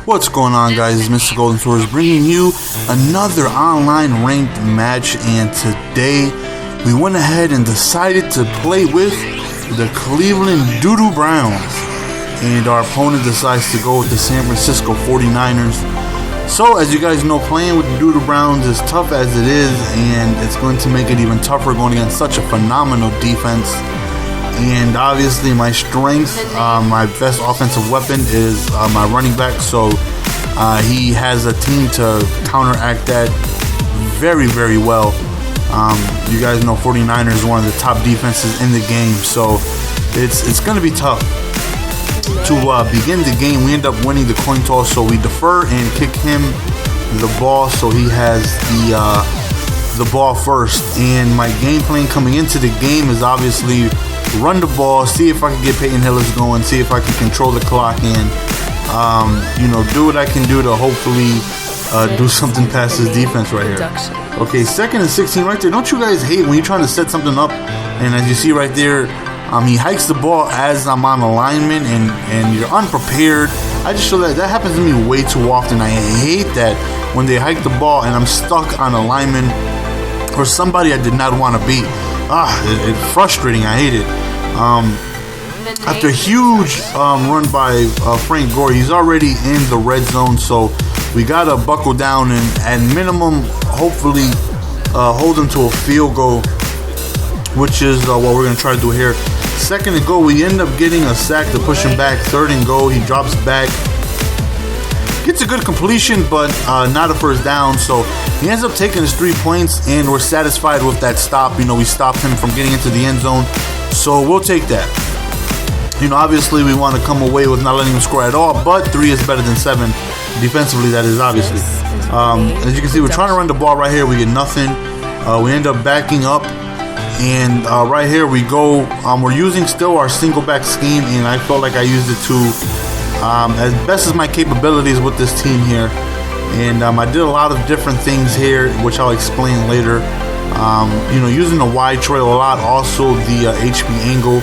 What's going on, guys? It's Mr. Golden Swords bringing you another online ranked match, and today we went ahead and decided to play with the Cleveland Doo-Doo Browns, and our opponent decides to go with the San Francisco 49ers. So as you guys know, playing with the Doo-Doo Browns is tough as it is, and it's going to make it even tougher going against such a phenomenal defense. And obviously my strength, my best offensive weapon is my running back, so he has a team to counteract that very, very well. You guys know 49ers is one of the top defenses in the game, so it's going to be tough. To begin the game, we end up winning the coin toss, so we defer and kick him the ball, so he has the ball first. And my game plan coming into the game is obviously run the ball, see if I can get Peyton Hillis going, see if I can control the clock, and do what I can do to hopefully do something past this defense right here. Okay, 2nd and 16 right there. Don't you guys hate when you're trying to set something up, and as you see right there, he hikes the ball as I'm on alignment, and you're unprepared. I just show that happens to me way too often. I hate that when they hike the ball and I'm stuck on alignment or somebody I did not want to beat. It's frustrating. I hate it. After a huge run by Frank Gore, he's already in the red zone, so we gotta buckle down and at minimum hopefully hold him to a field goal, which is what we're gonna try to do here. 2nd and goal, we end up getting a sack to push him back. 3rd and goal, he drops back, gets a good completion, but not a first down, so he ends up taking his 3 points, and we're satisfied with that stop. We stopped him from getting into the end zone, so we'll take that. Obviously we want to come away with not letting him score at all, but 3 is better than 7 defensively, that is, obviously. As you can see, we're trying to run the ball right here. We get nothing. We end up backing up, and right here we go. We're using still our single back scheme, and I felt like I used it to as best as my capabilities with this team here. And I did a lot of different things here, which I'll explain later. Using the wide trail a lot, also the HB angle.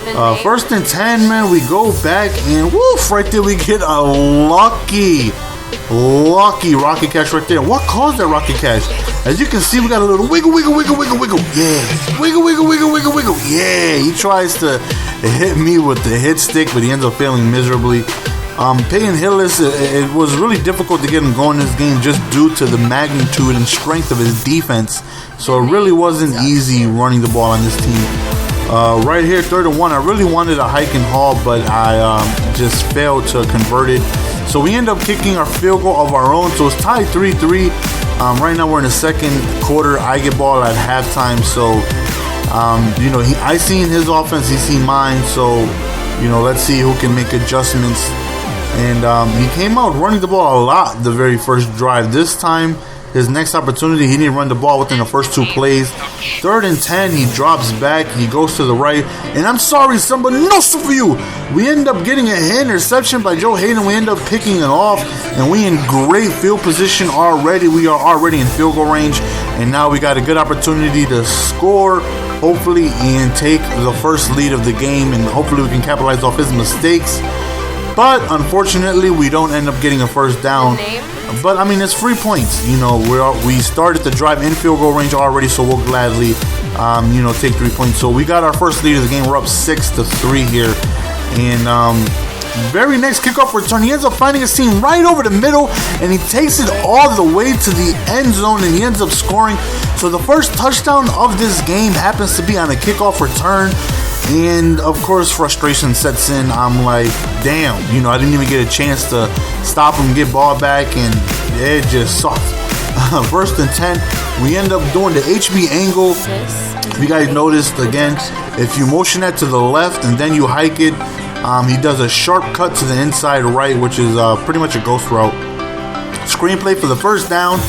1st and 10, man, we go back, and woof, right there we get a lucky rocket catch right there. What caused that rocket catch? As you can see, we got a little wiggle. Yeah, wiggle. Yeah, he tries to hit me with the hit stick, but he ends up failing miserably. Peyton Hillis, it was really difficult to get him going in this game just due to the magnitude and strength of his defense. So it really wasn't easy running the ball on this team. Right here, 3rd and 1, I really wanted a hike and haul, but I just failed to convert it. So we end up kicking our field goal of our own, so it's tied 3-3. Right now we're in the 2nd quarter. I get ball at halftime, so I seen his offense, he seen mine, so let's see who can make adjustments. And he came out running the ball a lot the very first drive. This time, his next opportunity, he didn't run the ball within the first 2 plays. 3rd and 10, he drops back, he goes to the right, and I'm sorry, somebody, no for you. We end up getting a interception by Joe Hayden. We end up picking it off, and we in great field position already. We are already in field goal range, and now we got a good opportunity to score, hopefully, and take the first lead of the game, and hopefully we can capitalize off his mistakes. But unfortunately, we don't end up getting a first down. But I mean, it's 3 points. We started the drive in field goal range already, so we'll gladly, take 3 points. So we got our first lead of the game. We're up 6-3 here, and very next kickoff return, he ends up finding a seam right over the middle, and he takes it all the way to the end zone, and he ends up scoring. So the first touchdown of this game happens to be on a kickoff return. And of course, frustration sets in. I'm like, damn, I didn't even get a chance to stop him, get ball back, and it just sucked. 1st and 10, we end up doing the HB angle. If you guys noticed, again, if you motion that to the left and then you hike it, he does a sharp cut to the inside right, which is pretty much a ghost route. Screenplay for the first down,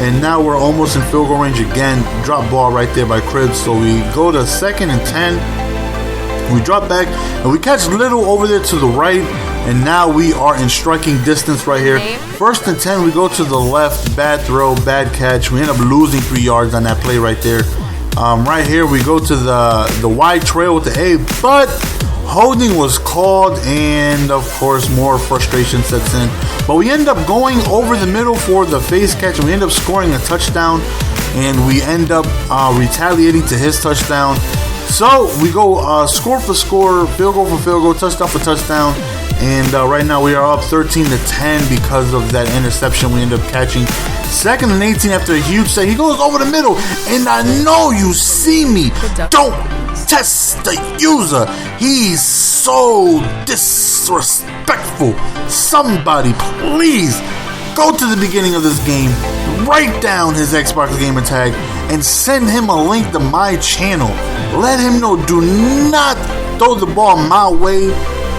and now we're almost in field goal range again. Drop ball right there by Cribbs, so we go to 2nd and 10. We drop back, and we catch Little over there to the right, and now we are in striking distance right here. 1st and 10, we go to the left, bad throw, bad catch. We end up losing 3 yards on that play right there. Right here, we go to the wide trail with the A, but Holding was called, and of course more frustration sets in. But we end up going over the middle for the face catch, and we end up scoring a touchdown, and we end up retaliating to his touchdown. So we go score for score, field goal for field goal, touchdown for touchdown. And right now we are up 13-10 because of that interception we end up catching. 2nd and 18 after a huge set. He goes over the middle, and I know you see me. Don't test the user. He's so disrespectful. Somebody please go to the beginning of this game, write down his Xbox gamer tag, and send him a link to my channel. Let him know, do not throw the ball my way.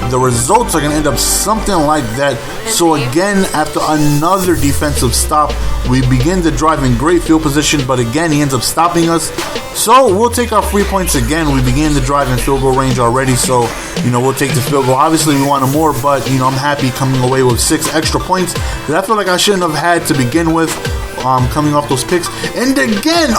The results are going to end up something like that. So again, after another defensive stop, we begin to drive in great field position, but again, he ends up stopping us. So we'll take our 3 points again. We begin to drive in field goal range already, so we'll take the field goal. Obviously, we wanted more, but I'm happy coming away with 6 extra points that I feel like I shouldn't have had to begin with. Coming off those picks. And again,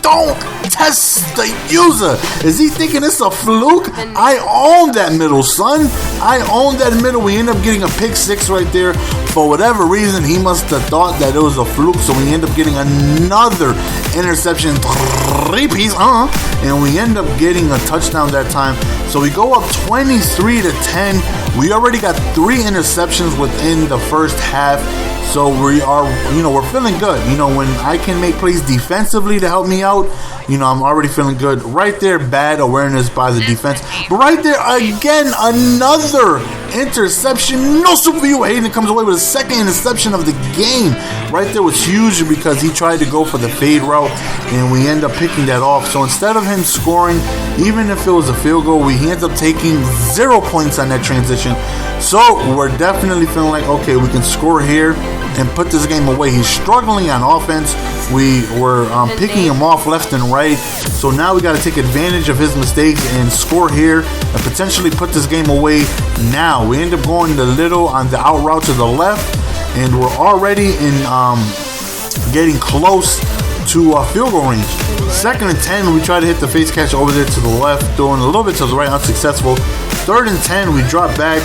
don't test the user. Is he thinking it's a fluke? I own that middle, son. I own that middle. We end up getting a pick 6 right there. For whatever reason, he must have thought that it was a fluke, so we end up getting another interception, 3-piece, and we end up getting a touchdown that time. So we go up 23-10. We already got 3 interceptions within the first half. So we are, we're feeling good. When I can make plays defensively to help me out, I'm already feeling good. Right there, bad awareness by the defense. But right there, again, another interception. No super for you. Hayden comes away with a 2nd interception of the game. Right there was huge because he tried to go for the fade route, and we end up picking that off. So instead of him scoring, even if it was a field goal, he ends up taking 0 points on that transition. So we're definitely feeling like, okay, we can score here and put this game away. He's struggling on offense. We were picking him off left and right. So now we got to take advantage of his mistakes and score here and potentially put this game away now. We end up going the little on the out route to the left, and we're already in getting close to field goal range. 2nd and 10, we try to hit the face catch over there to the left, throwing a little bit to the right, unsuccessful. 3rd and 10, we drop back,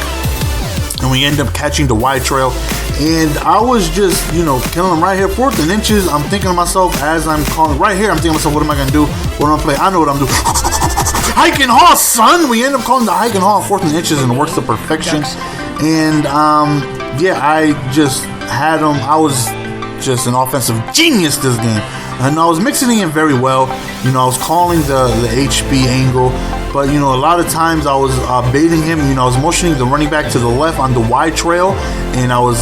and we end up catching the wide trail. And I was just, killing him right here. 4th and inches, I'm thinking to myself as I'm calling right here, I'm thinking to myself, what am I going to do? What am I play? I know what I'm doing. Hike and haul, son! We end up calling the hike and haul 4th and inches, and it works to perfection. And, I just had him. I was just an offensive genius this game. And I was mixing it in very well. I was calling the HB angle. But, a lot of times I was baiting him. I was motioning the running back to the left on the wide trail, and I was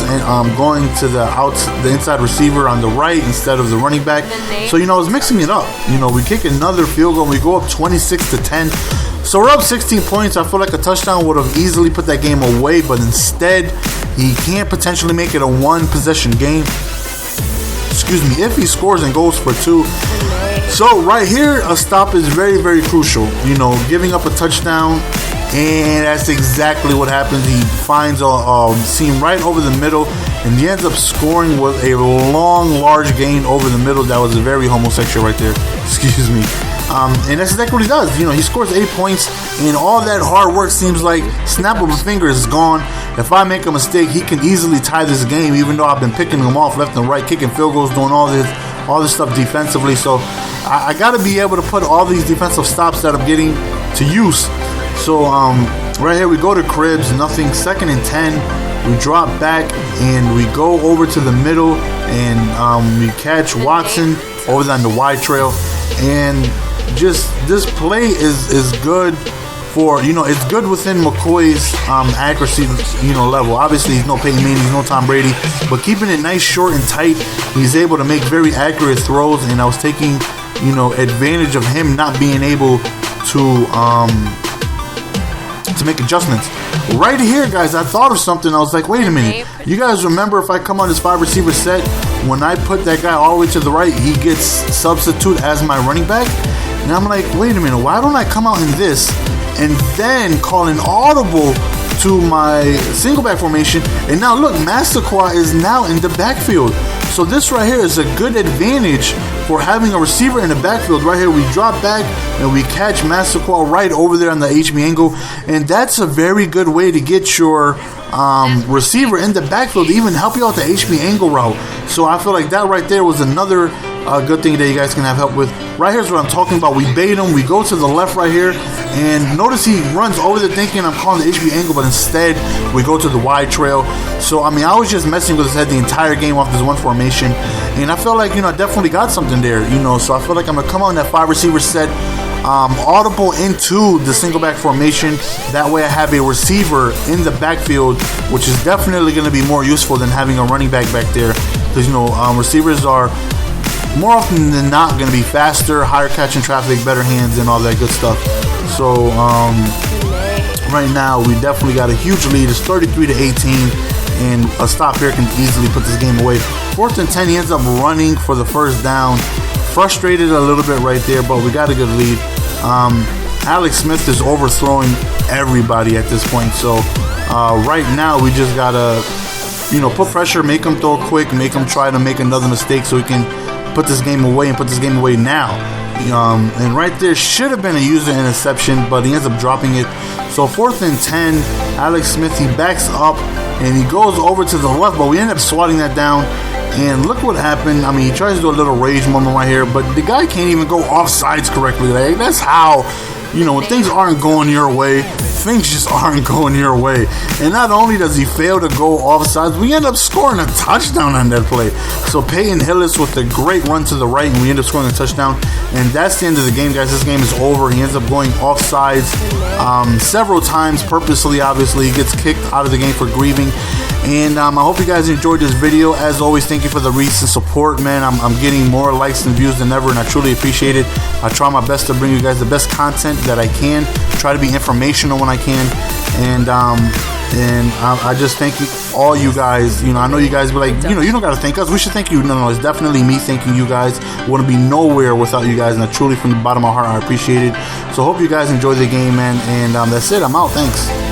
going to the inside receiver on the right instead of the running back. So, I was mixing it up. We kick another field goal. We go up 26-10. So we're up 16 points. I feel like a touchdown would have easily put that game away, but instead, he can't potentially make it a 1-possession game. If he scores and goes for 2. So right here, a stop is very, very crucial. Giving up a touchdown, and that's exactly what happens. He finds a seam right over the middle, and he ends up scoring with a long, large gain over the middle. That was very homosexual right there. Excuse me. And that's exactly what he does. He scores 8 points, and all that hard work seems like snap of a finger is gone. If I make a mistake, he can easily tie this game, even though I've been picking him off left and right, kicking field goals, doing all this stuff defensively. So I got to be able to put all these defensive stops that I'm getting to use. So right here, we go to cribs, nothing. 2nd and 10. We drop back, and we go over to the middle, and we catch Watson over on the wide trail. And just this play is good for, it's good within McCoy's accuracy, level. Obviously, he's no Peyton Manning, he's no Tom Brady, but keeping it nice, short, and tight, he's able to make very accurate throws. And I was taking, advantage of him not being able to make adjustments. Right here, guys, I thought of something. I was like, wait a minute. You guys remember if I come on this 5-receiver set, when I put that guy all the way to the right, he gets substitute as my running back? And I'm like, wait a minute, why don't I come out in this and then call an audible to my single back formation, and now look, Massaquoi is now in the backfield. So this right here is a good advantage for having a receiver in the backfield. Right here, we drop back and we catch Massaquoi right over there on the HB angle, and that's a very good way to get your receiver in the backfield to even help you out the HB angle route. So I feel like that right there was another good thing that you guys can have help with. Right here's what I'm talking about. We bait him, we go to the left right here, and notice he runs over there thinking I'm calling the HB angle, but instead we go to the wide trail. So I mean, I was just messing with his head the entire game off this one formation, and I felt like, you know, I definitely got something there, you know. So I feel like I'm gonna come out in that 5 receiver set, audible into the single back formation. That way I have a receiver in the backfield, which is definitely going to be more useful than having a running back there, because, you know, receivers are more often than not going to be faster, higher catching traffic, better hands, and all that good stuff. So right now we definitely got a huge lead. It's 33-18, and a stop here can easily put this game away. 4th and 10, he ends up running for the first down. Frustrated a little bit right there, but we got a good lead. Alex Smith is overthrowing everybody at this point, so right now we just gotta, you know, put pressure, make him throw quick, make him try to make another mistake so we can put this game away and put this game away now. And right there should have been a user interception, but he ends up dropping it. So 4th and 10, Alex Smith, he backs up and he goes over to the left, but we end up swatting that down. And look what happened. I mean, he tries to do a little rage moment right here, but the guy can't even go off sides correctly. Like, that's how, you know, when things aren't going your way, things just aren't going your way. And not only does he fail to go off sides, we end up scoring a touchdown on that play. So Peyton Hillis with a great run to the right, and we end up scoring a touchdown. And that's the end of the game, guys. This game is over. He ends up going off sides several times purposely. Obviously, he gets kicked out of the game for grieving. And I hope you guys enjoyed this video. As always, thank you for the recent support, man. I'm getting more likes and views than ever, and I truly appreciate it. I try my best to bring you guys the best content that I can. Try to be informational when I can. And I just thank you, all you guys. You know, I know you guys be like, you know, you don't got to thank us. We should thank you. No, it's definitely me thanking you guys. I wouldn't be nowhere without you guys, and I truly, from the bottom of my heart, I appreciate it. So hope you guys enjoy the game, man. And that's it. I'm out. Thanks.